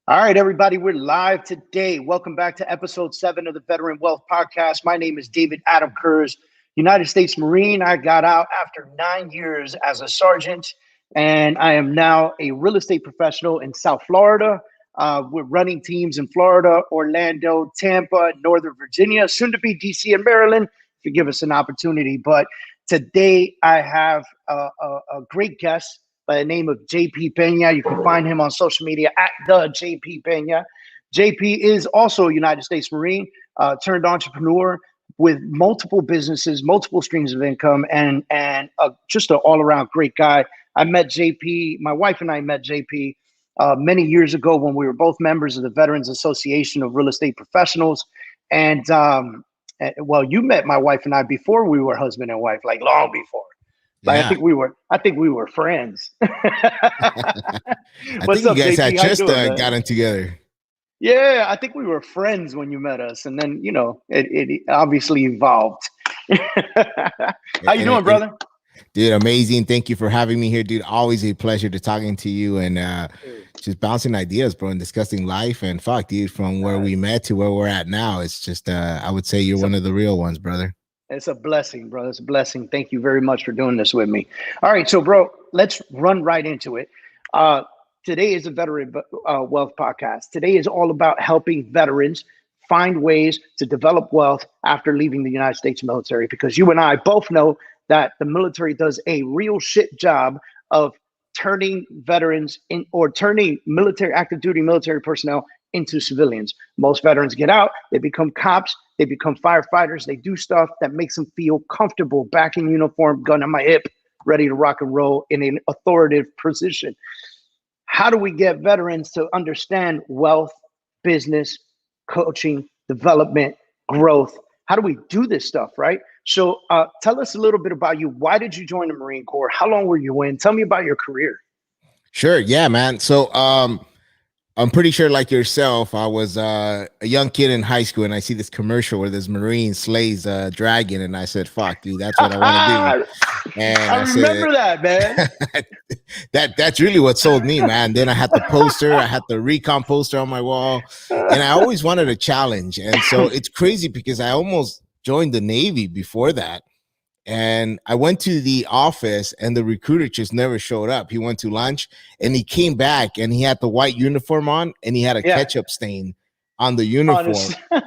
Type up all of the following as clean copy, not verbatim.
All right, everybody, we're live today. Welcome back to episode 7 of the Veteran Wealth Podcast. My name is David Adam Kurz, United States Marine. I got out after 9 years as a sergeant, and I am now a real estate professional in South Florida. We're running teams in Florida, Orlando, Tampa, Northern Virginia, soon to be DC and Maryland, if you give us an opportunity. But today I have a great guest by the name of JP Pena. You can find him on social media at the JP Pena. JP is also a United States Marine, turned entrepreneur with multiple businesses, multiple streams of income, and just an all-around great guy. I met JP, my wife and I met JP many years ago when we were both members of the Veterans Association of Real Estate Professionals. And well, you met my wife and I before we were husband and wife, like long before. Like, yeah. I think we were friends. I What's think up, you guys JP? had How you just doing, gotten together. Yeah, I think we were friends when you met us, and then it obviously evolved. How you doing, brother? Dude, amazing. Thank you for having me here, dude. Always a pleasure to talking to you and just bouncing ideas, bro, and discussing life. And fuck, dude, from where we met to where we're at now, it's just I would say you're one of the real ones, brother. It's a blessing, brother. It's a blessing. Thank you very much for doing this with me. All right, so, bro, let's run right into it. Today is a Veteran Wealth Podcast. Today is all about helping veterans find ways to develop wealth after leaving the United States military, because you and I both know that the military does a real shit job of turning veterans in, or turning active duty military personnel into civilians. Most veterans get out, they become cops, they become firefighters, they do stuff that makes them feel comfortable back in uniform, gun on my hip, ready to rock and roll in an authoritative position. How do we get veterans to understand wealth, business, coaching, development, growth? How do we do this stuff, right? So tell us a little bit about you. Why did you join the Marine Corps? How long were you in? Tell me about your career. Sure. Yeah, man. So I'm pretty sure, like yourself, I was a young kid in high school, and I see this commercial where this Marine slays a dragon, and I said, "Fuck, dude, that's what I want to do." And I remember that, man. That's really what sold me, man. Then I had the poster, I had the recon poster on my wall, and I always wanted a challenge. And so it's crazy because I almost joined the Navy before that. And I went to the office and the recruiter just never showed up. He went to lunch and he came back and he had the white uniform on and he had a ketchup stain on the uniform.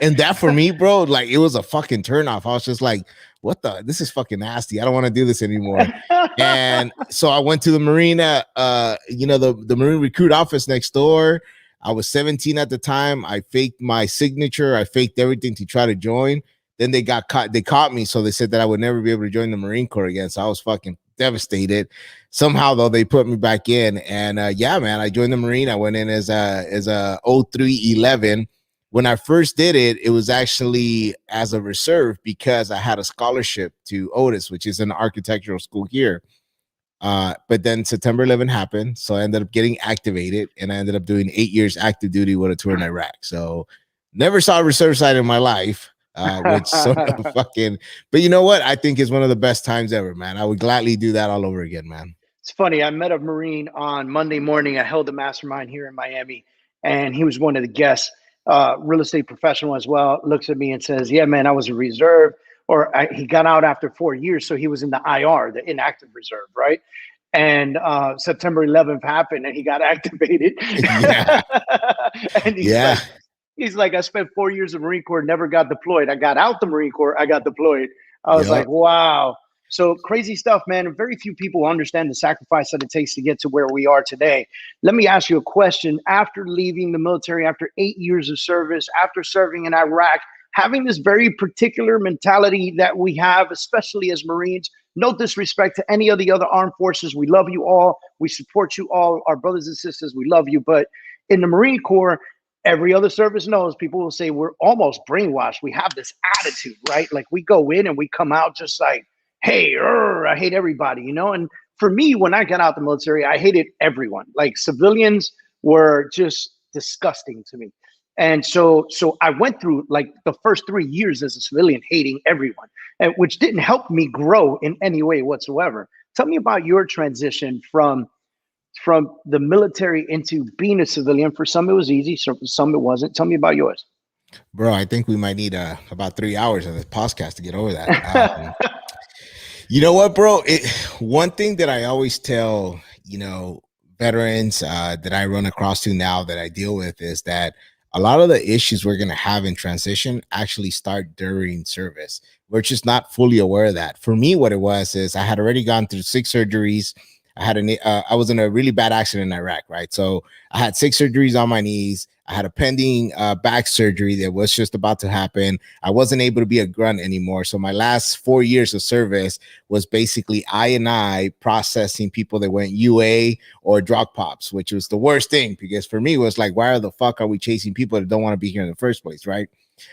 And that for me, bro, like it was a fucking turnoff. I was just like, what this is fucking nasty. I don't want to do this anymore. And so I went to the Marine, the Marine recruit office next door. I was 17 at the time. I faked my signature. I faked everything to try to join. Then they got caught. They caught me, so they said that I would never be able to join the Marine Corps again. So I was fucking devastated. Somehow, though, they put me back in, and yeah, man, I joined the Marine. I went in as a 0311. When I first did it, it was actually as a reserve because I had a scholarship to Otis, which is an architectural school here. But then September 11 happened, so I ended up getting activated, and I ended up doing 8 years active duty with a tour in Iraq. So never saw a reserve side in my life. Which sort of fucking, but you know what? I think is one of the best times ever, man. I would gladly do that all over again, man. It's funny. I met a Marine on Monday morning. I held a mastermind here in Miami, and he was one of the guests, real estate professional as well. Looks at me and says, "Yeah, man, I was a reserve," he got out after 4 years, so he was in the IR, the inactive reserve, right? And September 11th happened, and he got activated. Yeah, and he's like, I spent 4 years in the Marine Corps, never got deployed. I got out the Marine Corps, I got deployed. I was like, wow. So crazy stuff, man. And very few people understand the sacrifice that it takes to get to where we are today. Let me ask you a question. After leaving the military, after 8 years of service, after serving in Iraq, having this very particular mentality that we have, especially as Marines, no disrespect to any of the other armed forces. We love you all. We support you all. Our brothers and sisters, we love you. But in the Marine Corps, every other service knows, people will say we're almost brainwashed. We have this attitude, right? Like we go in and we come out just like, hey, I hate everybody, you know? And for me, when I got out the military, I hated everyone. Like civilians were just disgusting to me. And so I went through like the first 3 years as a civilian hating everyone, and which didn't help me grow in any way whatsoever. Tell me about your transition from from the military into being a civilian. For some, it was easy. Some it wasn't. Tell me about yours. Bro, I think we might need about 3 hours of this podcast to get over that. You know what, bro? One thing that I always tell, veterans that I run across to now that I deal with is that a lot of the issues we're going to have in transition actually start during service. We're just not fully aware of that. For me, what it was is I had already gone through 6 surgeries. I was in a really bad accident in Iraq, right? So I had 6 surgeries on my knees. I had a pending back surgery that was just about to happen. I wasn't able to be a grunt anymore. So my last 4 years of service was basically I processing people that went UA or drug pops, which was the worst thing because for me it was like, why the fuck are we chasing people that don't want to be here in the first place, right?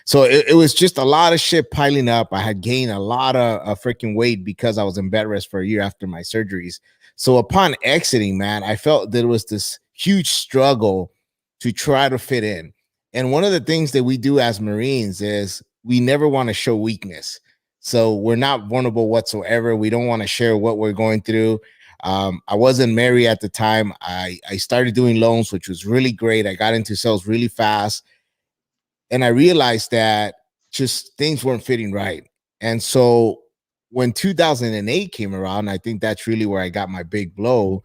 So it was just a lot of shit piling up. I had gained a lot of freaking weight because I was in bed rest for a year after my surgeries. So upon exiting, man, I felt there was this huge struggle to try to fit in. And one of the things that we do as Marines is we never want to show weakness. So we're not vulnerable whatsoever. We don't want to share what we're going through. I wasn't married at the time. I started doing loans, which was really great. I got into sales really fast. And I realized that just things weren't fitting right. And so when 2008 came around, I think that's really where I got my big blow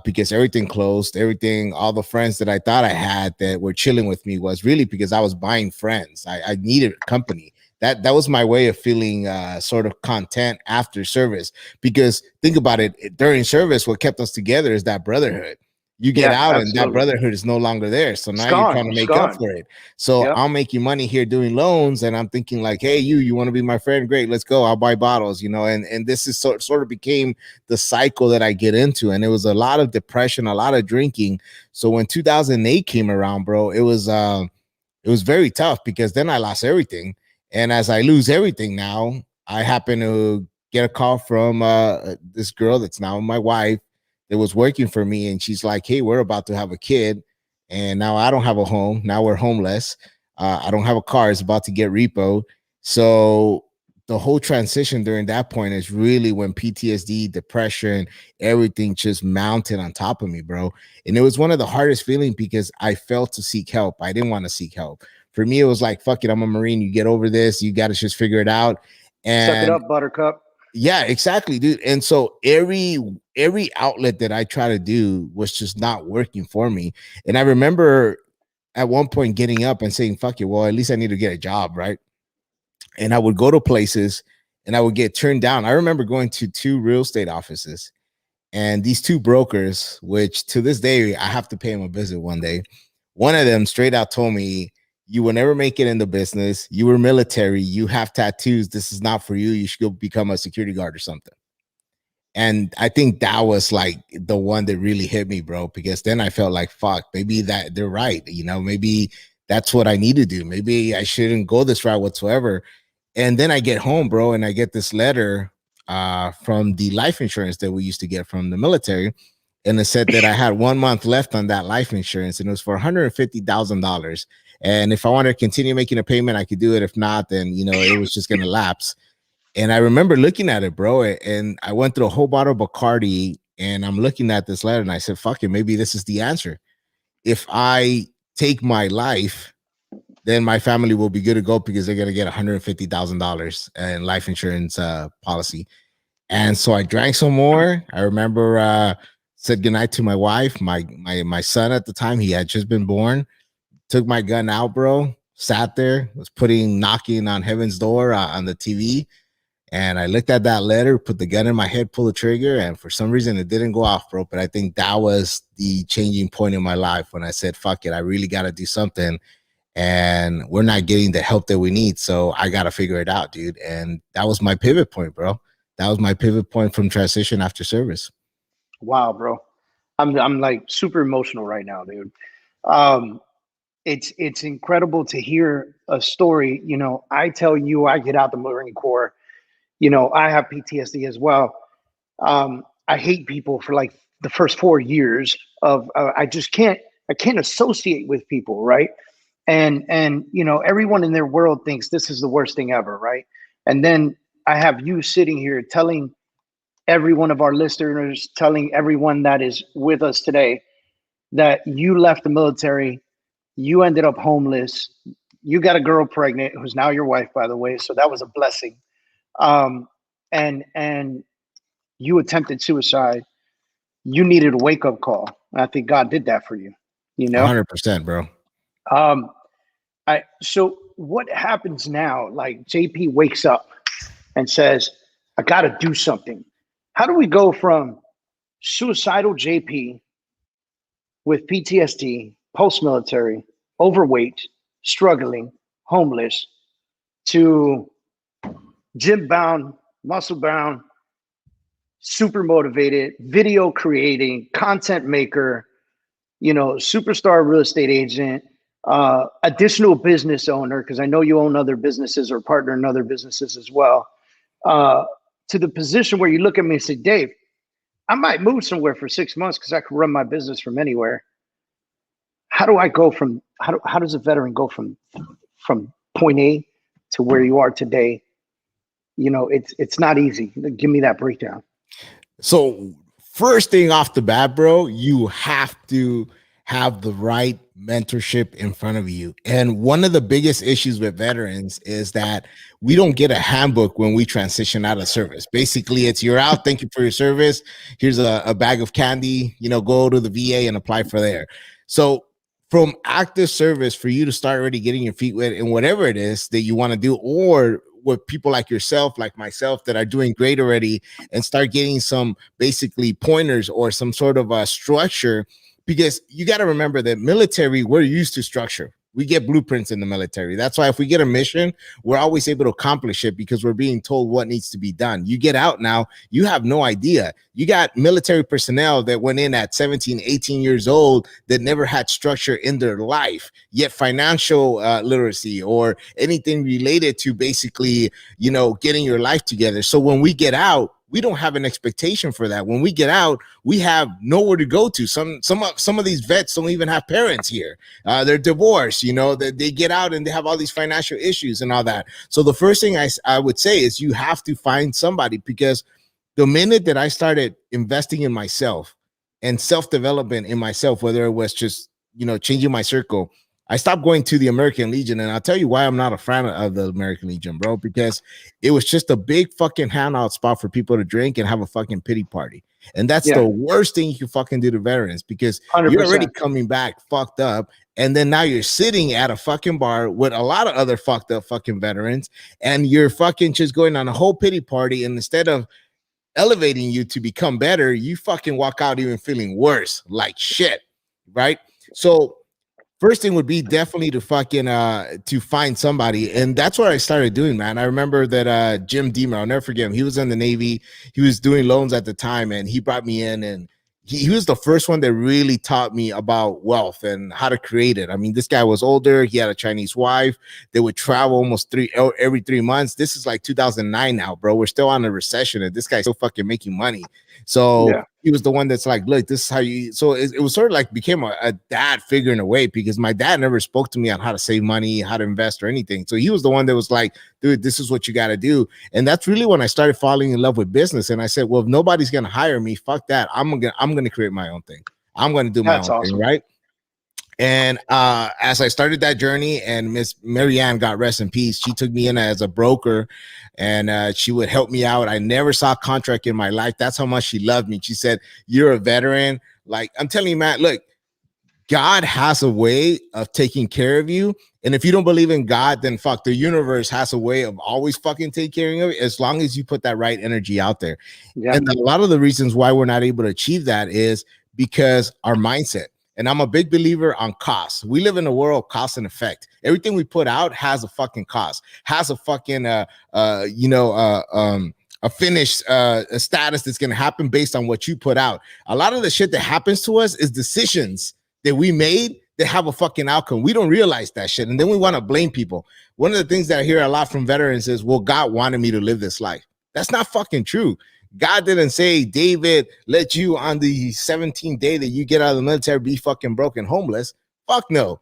because everything closed, all the friends that I thought I had that were chilling with me was really because I was buying friends. I needed company. That was my way of feeling sort of content after service. Because think about it, during service, what kept us together is that brotherhood. You get out absolutely. And that brotherhood is no longer there. So now you're trying to make up for it. So I'm making money here doing loans and I'm thinking like, hey, you want to be my friend? Great, let's go. I'll buy bottles, and this is sort of became the cycle that I get into. And it was a lot of depression, a lot of drinking. So when 2008 came around, bro, it was very tough because then I lost everything. And as I lose everything now, I happen to get a call from this girl that's now my wife that was working for me. And she's like, hey, we're about to have a kid. And now I don't have a home. Now we're homeless. I don't have a car. It's about to get repoed. So the whole transition during that point is really when PTSD, depression, everything just mounted on top of me, bro. And it was one of the hardest feelings because I felt to seek help. I didn't want to seek help. For me, it was like, fuck it, I'm a Marine. You get over this. You got to just figure it out. And suck it up, buttercup. Yeah, exactly, dude. And so every outlet that I try to do was just not working for me. And I remember at one point getting up and saying, fuck it, well, at least I need to get a job, right? And I would go to places and I would get turned down. I remember going to 2 real estate offices and these 2 brokers, which to this day, I have to pay them a visit one day. One of them straight out told me, you will never make it in the business. You were military. You have tattoos. This is not for you. You should go become a security guard or something. And I think that was like the one that really hit me, bro, because then I felt like, fuck, maybe that they're right. Maybe that's what I need to do. Maybe I shouldn't go this route whatsoever. And then I get home, bro, and I get this letter from the life insurance that we used to get from the military. And it said that I had 1 month left on that life insurance and it was for $150,000. And if I wanted to continue making a payment, I could do it. If not, then, it was just going to lapse. And I remember looking at it, bro. And I went through a whole bottle of Bacardi and I'm looking at this letter and I said, fuck it, maybe this is the answer. If I take my life, then my family will be good to go because they're going to get $150,000 in life insurance policy. And so I drank some more. I remember said goodnight to my wife, my son at the time. He had just been born. Took my gun out, bro. Sat there, was knocking on heaven's door on the TV. And I looked at that letter, put the gun in my head, pulled the trigger. And for some reason, it didn't go off, bro. But I think that was the changing point in my life when I said, fuck it, I really got to do something. And we're not getting the help that we need. So I got to figure it out, dude. And that was my pivot point, bro. That was my pivot point from transition after service. Wow, bro. I'm like super emotional right now, dude. It's incredible to hear a story. I tell you, I get out the Marine Corps. I have PTSD as well. I hate people for like the first 4 years of I can't associate with people, right? And everyone in their world thinks this is the worst thing ever, right? And then I have you sitting here telling every one of our listeners, telling everyone that is with us today that you left the military, you ended up homeless, you got a girl pregnant who's now your wife, by the way, so that was a blessing. And you attempted suicide. You needed a wake up call. I think God did that for you. You know, 100%, bro. So what happens now? Like JP wakes up and says, "I got to do something." How do we go from suicidal JP with PTSD, post-military, overweight, struggling, homeless, to gym-bound, muscle-bound, super motivated, video creating, content maker, superstar real estate agent, additional business owner, because I know you own other businesses or partner in other businesses as well, to the position where you look at me and say, Dave, I might move somewhere for 6 months because I can run my business from anywhere. How do I go from, how does a veteran go from point A to where you are today? It's not easy. Give me that breakdown. So first thing off the bat, bro, you have to have the right mentorship in front of you. And one of the biggest issues with veterans is that we don't get a handbook when we transition out of service. Basically, it's you're out, thank you for your service. Here's a bag of candy, go to the VA and apply for there. So from active service, for you to start already getting your feet wet in whatever it is that you want to do, or with people like yourself, like myself, that are doing great already, and start getting some basically pointers or some sort of a structure, because you got to remember that military, we're used to structure. We get blueprints in the military. That's why if we get a mission, we're always able to accomplish it because we're being told what needs to be done. You get out now, you have no idea. You got military personnel that went in at 17, 18 years old that never had structure in their life, yet financial literacy or anything related to basically, getting your life together. So when we get out, we don't have an expectation for that. When we get out, we have nowhere to go to. Some of these vets don't even have parents here. They're divorced, that they get out and they have all these financial issues and all that. So the first thing I would say is you have to find somebody, because the minute that I started investing in myself and self-development in myself, whether it was just, changing my circle, I stopped going to the American Legion. And I'll tell you why I'm not a fan of the American Legion, bro, because it was just a big fucking handout spot for people to drink and have a fucking pity party. And that's the worst thing you can fucking do to veterans, because 100%. You're already coming back fucked up. And then now you're sitting at a fucking bar with a lot of other fucked up fucking veterans, and you're fucking just going on a whole pity party. And instead of elevating you to become better, you fucking walk out even feeling worse, like shit, right? So first thing would be definitely to fucking to find somebody. And that's what I started doing, man. I remember that Jim Deemer, I'll never forget him. He was in the Navy. He was doing loans at the time, and he brought me in, and he was the first one that really taught me about wealth and how to create it. I mean, this guy was older. He had a Chinese wife. They would travel almost every 3 months. This is like 2009 now, bro. We're still on a recession, and this guy's still fucking making money. So he was the one that's like, look, this is how you. So it was sort of like became a dad figure in a way, because my dad never spoke to me on how to save money, how to invest or anything. So he was the one that was like, dude, this is what you got to do. And that's really when I started falling in love with business. And I said, well, if nobody's going to hire me, fuck that. I'm going to create my own thing. I'm going to do my own thing. Right. And as I started that journey, and Miss Marianne, God rest in peace, she took me in as a broker, and she would help me out. I never saw a contract in my life. That's how much she loved me. She said, you're a veteran. Like, I'm telling you, man, look, God has a way of taking care of you. And if you don't believe in God, then fuck, the universe has a way of always fucking taking care of you, as long as you put that right energy out there. Yeah. And a lot of the reasons why we're not able to achieve that is because our mindset. And I'm a big believer on cost. We live in a world of cost and effect. Everything we put out has a fucking cost, has a fucking, a finished a status that's going to happen based on what you put out. A lot of the shit that happens to us is decisions that we made that have a fucking outcome. We don't realize that shit. And then we want to blame people. One of the things that I hear a lot from veterans is, well, God wanted me to live this life. That's not fucking true. God didn't say, David, let you on the 17th day that you get out of the military be fucking broken homeless. Fuck no.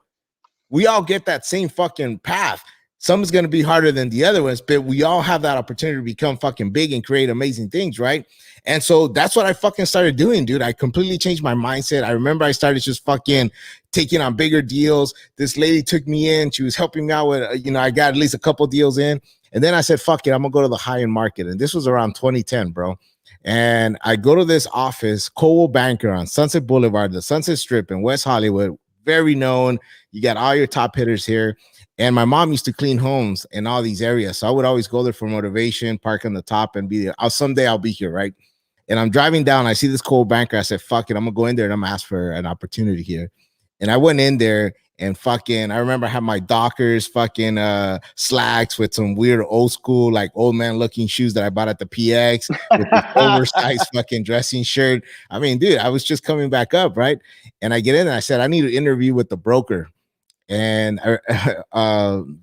We all get that same fucking path. some is going to be harder than the other ones, but we all have that opportunity to become fucking big and create amazing things, right? And so that's what I fucking started doing, dude. I completely changed my mindset. I remember I started just fucking taking on bigger deals. This lady took me in. She was helping me out with, I got at least a couple deals in. And then I said, fuck it, I'm going to go to the high-end market. And this was around 2010, bro. And I go to this office, Coldwell Banker on Sunset Boulevard, the Sunset Strip in West Hollywood, very known. You got all your top hitters here. And my mom used to clean homes in all these areas. So I would always go there for motivation, park on the top and be there. Someday I'll be here, right? And I'm driving down. I see this Coldwell Banker. I said, fuck it, I'm going to go in there and I'm going to ask for an opportunity here. And I went in there and fucking, I remember I had my Dockers fucking slacks with some weird old school, like old man looking shoes that I bought at the PX with this oversized fucking dressing shirt. I mean, dude, I was just coming back up, right? And I get in and I said, I need to interview with the broker. And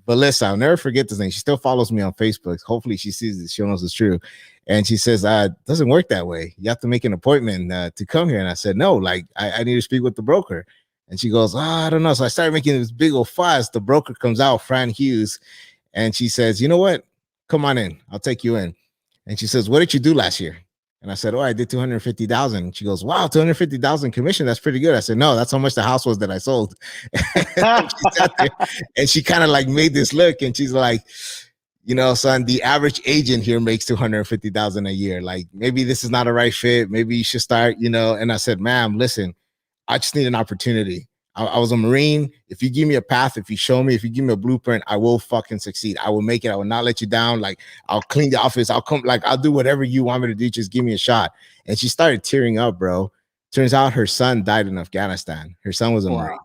Melissa, I'll never forget this thing. She still follows me on Facebook. Hopefully she sees this. She knows it's true. And she says, it doesn't work that way. You have to make an appointment to come here. And I said, no, like I need to speak with the broker. And she goes, I don't know. So I started making this big old fuss. The broker comes out, Fran Hughes, and she says, you know what? Come on in. I'll take you in. And she says, what did you do last year? And I said, I did 250,000. And she goes, wow, 250,000 commission. That's pretty good. I said, no, that's how much the house was that I sold. And she sat there and she kind of like made this look and she's like, son, the average agent here makes 250,000 a year. Like maybe this is not a right fit. Maybe you should start, And I said, ma'am, listen, I just need an opportunity. I was a Marine. If you give me a path, if you show me, if you give me a blueprint, I will fucking succeed. I will make it. I will not let you down. Like I'll clean the office. I'll do whatever you want me to do. Just give me a shot. And she started tearing up, bro. Turns out her son died in Afghanistan. Her son was a Marine.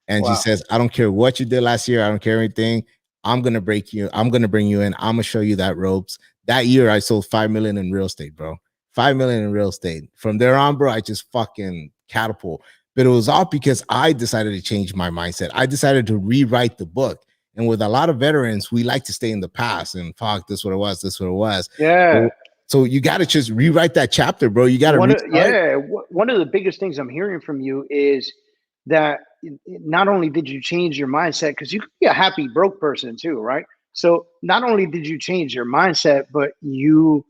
And she says, I don't care what you did last year. I don't care anything. I'm going to break you. I'm going to bring you in. I'm going to show you that ropes. That year I sold 5 million in real estate, bro. 5 million in real estate. From there on, bro, I just fucking catapult. But it was all because I decided to change my mindset. I decided to rewrite the book. And with a lot of veterans, we like to stay in the past and fuck, this what it was, this what it was. Yeah. So you got to just rewrite that chapter, bro. You got to. One of the biggest things I'm hearing from you is that not only did you change your mindset, because you could be a happy broke person too, right? So not only did you change your mindset, but you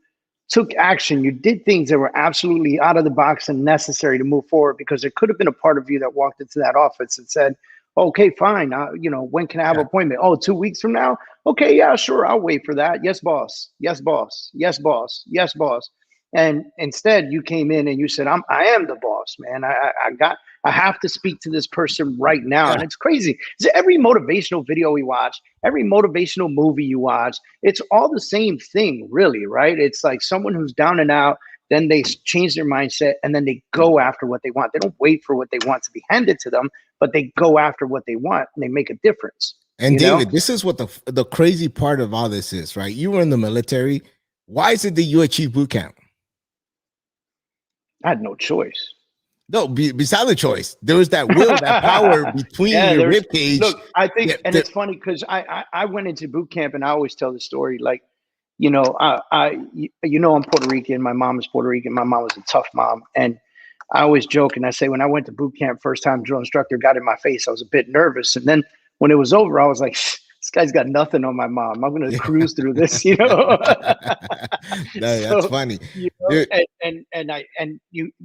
took action. You did things that were absolutely out of the box and necessary to move forward, because there could have been a part of you that walked into that office and said, okay, fine. When can I have an appointment? 2 weeks from now? Okay, yeah, sure. I'll wait for that. Yes, boss. Yes, boss. Yes, boss. Yes, boss. And instead you came in and you said, I am the boss, man. I have to speak to this person right now. And it's crazy. Every motivational video we watch, every motivational movie you watch, it's all the same thing, really, right? It's like someone who's down and out, then they change their mindset and then they go after what they want. They don't wait for what they want to be handed to them, but they go after what they want and they make a difference. And David, this is what the crazy part of all this is, right? You were in the military. Why is it that you achieved boot camp? I had no choice. No, beside the choice, there was that will, that power between your ribcage. Look, I think, it's funny because I went into boot camp, and I always tell the story. Like, I'm Puerto Rican. My mom is Puerto Rican. My mom was a tough mom, and I always joke and I say, when I went to boot camp, first time drill instructor got in my face, I was a bit nervous, and then when it was over, I was like, this guy's got nothing on my mom. I'm going to cruise through this, That's funny. The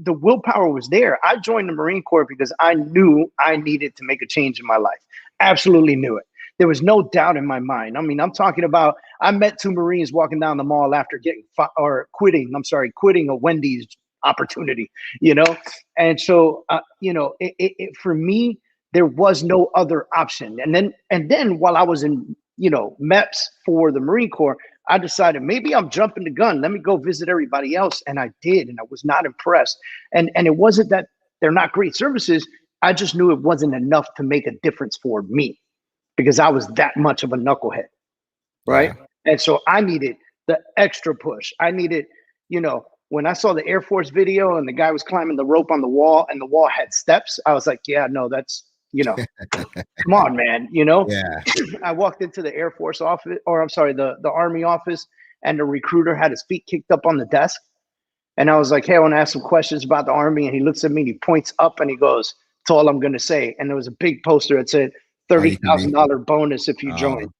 willpower was there. I joined the Marine Corps because I knew I needed to make a change in my life. Absolutely knew it. There was no doubt in my mind. I mean, I'm talking about, I met 2 Marines walking down the mall after quitting a Wendy's opportunity, And so, for me, there was no other option. And then while I was in, MEPS for the Marine Corps, I decided maybe I'm jumping the gun. Let me go visit everybody else. And I did. And I was not impressed. And it wasn't that they're not great services. I just knew it wasn't enough to make a difference for me because I was that much of a knucklehead. Right. Yeah. And so I needed the extra push. I needed, when I saw the Air Force video and the guy was climbing the rope on the wall and the wall had steps, I was like, yeah, no, that's, come on, man, Yeah. I walked into the Air Force office, the Army office, and the recruiter had his feet kicked up on the desk. And I was like, hey, I want to ask some questions about the Army. And he looks at me and he points up and he goes, that's all I'm going to say. And there was a big poster that said $30,000 bonus if you join.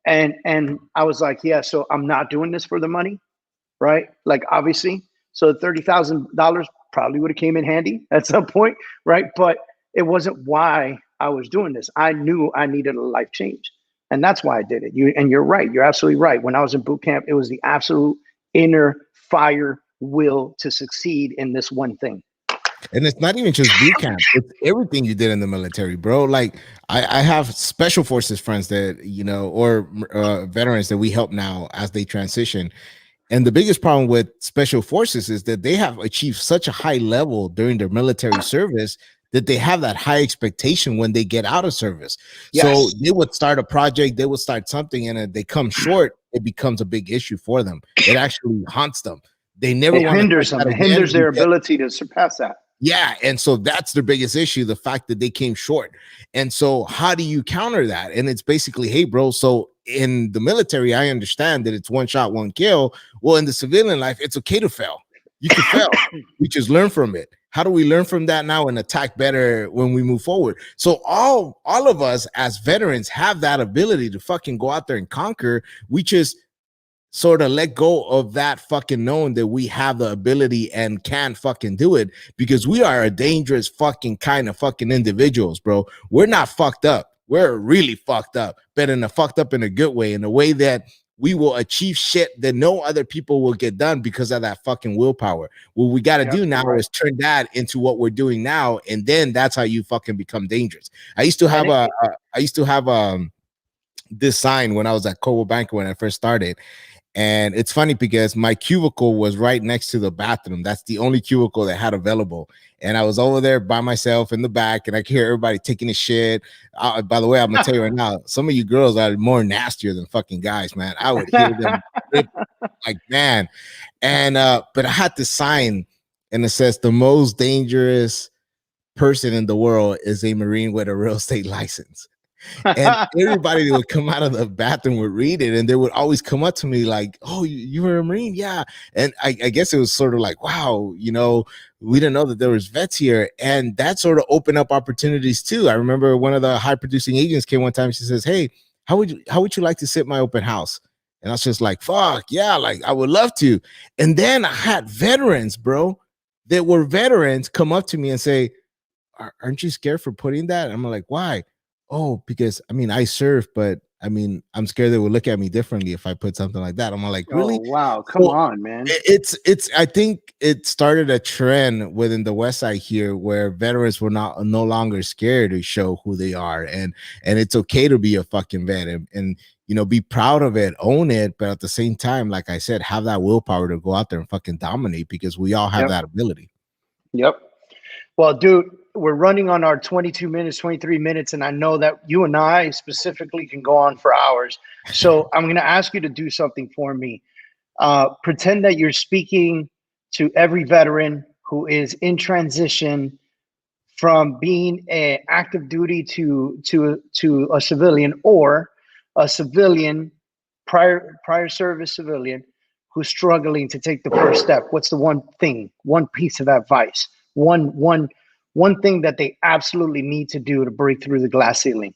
And I was like, yeah, so I'm not doing this for the money, right? Like obviously, so $30,000 probably would have came in handy at some point, right? But it wasn't why I was doing this. I knew I needed a life change, and that's why I did it. You're right. You're absolutely right. When I was in boot camp, it was the absolute inner fire will to succeed in this one thing. And it's not even just boot camp; it's everything you did in the military, bro. Like I have special forces friends that or veterans that we help now as they transition. And the biggest problem with special forces is that they have achieved such a high level during their military service that they have that high expectation when they get out of service. Yes. So they would start a project, they would start something, and if they come short, it becomes a big issue for them. It actually haunts them. They never want to hinders them. It hinders their ability to surpass that. Yeah. And so that's their biggest issue, the fact that they came short. And so how do you counter that? And it's basically, hey, bro, so in the military, I understand that it's one shot, one kill. Well, in the civilian life, it's okay to fail. You can fail. We just learn from it. How do we learn from that now and attack better when we move forward? So all of us as veterans have that ability to fucking go out there and conquer. We just sort of let go of that fucking knowing that we have the ability and can fucking do it, because we are a dangerous fucking kind of fucking individuals, bro. We're not fucked up. We're really fucked up, but in a fucked up in a good way, in a way that we will achieve shit that no other people will get done because of that fucking willpower. What we got to do now is turn that into what we're doing now. And then that's how you fucking become dangerous. I used to have this sign when I was at Cobo Bank when I first started. And it's funny because my cubicle was right next to the bathroom. That's the only cubicle that had available. And I was over there by myself in the back, and I could hear everybody taking a shit. By the way, I'm gonna tell you right now, some of you girls are more nastier than fucking guys, man. I would hear them like, man. And but I had this sign, and it says the most dangerous person in the world is a Marine with a real estate license. And everybody that would come out of the bathroom would read it, and they would always come up to me like, oh, you were a Marine? Yeah. And I guess it was sort of like, wow, we didn't know that there was vets here. And that sort of opened up opportunities too. I remember one of the high producing agents came one time, she says, hey, how would you like to sit my open house? And I was just like, fuck yeah, like I would love to. And then I had veterans, bro, that were veterans come up to me and say, aren't you scared for putting that? And I'm like, why? Oh, because I serve, but I'm scared they would look at me differently if I put something like that. I'm like, really? Oh, wow. Come on, man. It's I think it started a trend within the West Side here where veterans were no longer scared to show who they are. And it's okay to be a fucking vet and be proud of it, own it. But at the same time, like I said, have that willpower to go out there and fucking dominate, because we all have that ability. Yep. Well, dude, we're running on our 22 minutes, 23 minutes, and I know that you and I specifically can go on for hours. So I'm going to ask you to do something for me. Pretend that you're speaking to every veteran who is in transition from being an active duty to a civilian, or a civilian, prior service civilian who's struggling to take the first step. What's the one piece of advice? One thing that they absolutely need to do to break through the glass ceiling?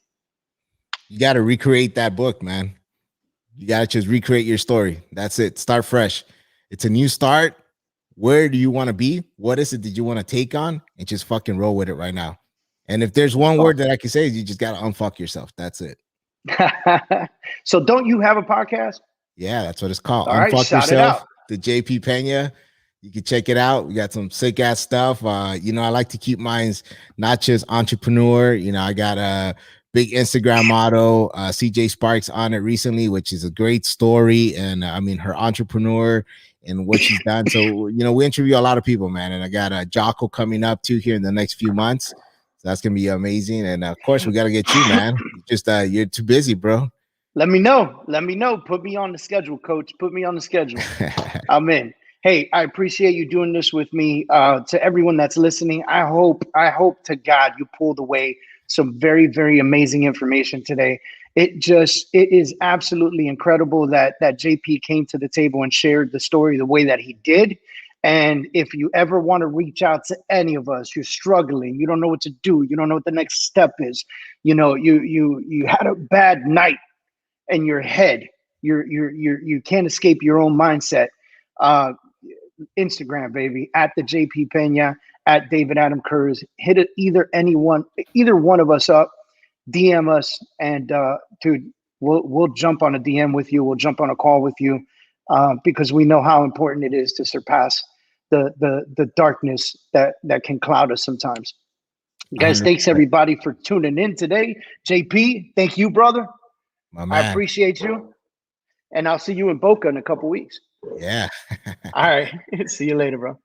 You got to recreate that book, man. You got to just recreate your story. That's it. Start fresh. It's a new start. Where do you want to be? What is it that you want to take on? And just fucking roll with it right now. And if there's one word that I can say, is you just got to unfuck yourself. That's it. So don't you have a podcast? Yeah, that's what it's called. All Unfuck right, shout Yourself. it out. The JP Pena. You can check it out. We got some sick ass stuff. I like to keep mine not just entrepreneur. I got a big Instagram model, CJ Sparks, on it recently, which is a great story. And her entrepreneur and what she's done. So, we interview a lot of people, man. And I got Jocko coming up too here in the next few months. So that's going to be amazing. And of course, we got to get you, man. Just you're too busy, bro. Let me know. Put me on the schedule, coach. Put me on the schedule. I'm in. Hey, I appreciate you doing this with me. To everyone that's listening, I hope to God you pulled away some very, very amazing information today. It is absolutely incredible that JP came to the table and shared the story the way that he did. And if you ever want to reach out to any of us, you're struggling, you don't know what to do, you don't know what the next step is, you had a bad night, in your head. You can't escape your own mindset. Instagram, baby, at the JP Pena, at David Adam Kurz. Hit it either one of us up, DM us, and dude, we'll jump on a DM with you. We'll jump on a call with you, because we know how important it is to surpass the darkness that can cloud us sometimes. Guys, 100%. thanks everybody for tuning in today. JP, thank you, brother. My man. I appreciate you. And I'll see you in Boca in a couple weeks. Yeah. All right. See you later, bro.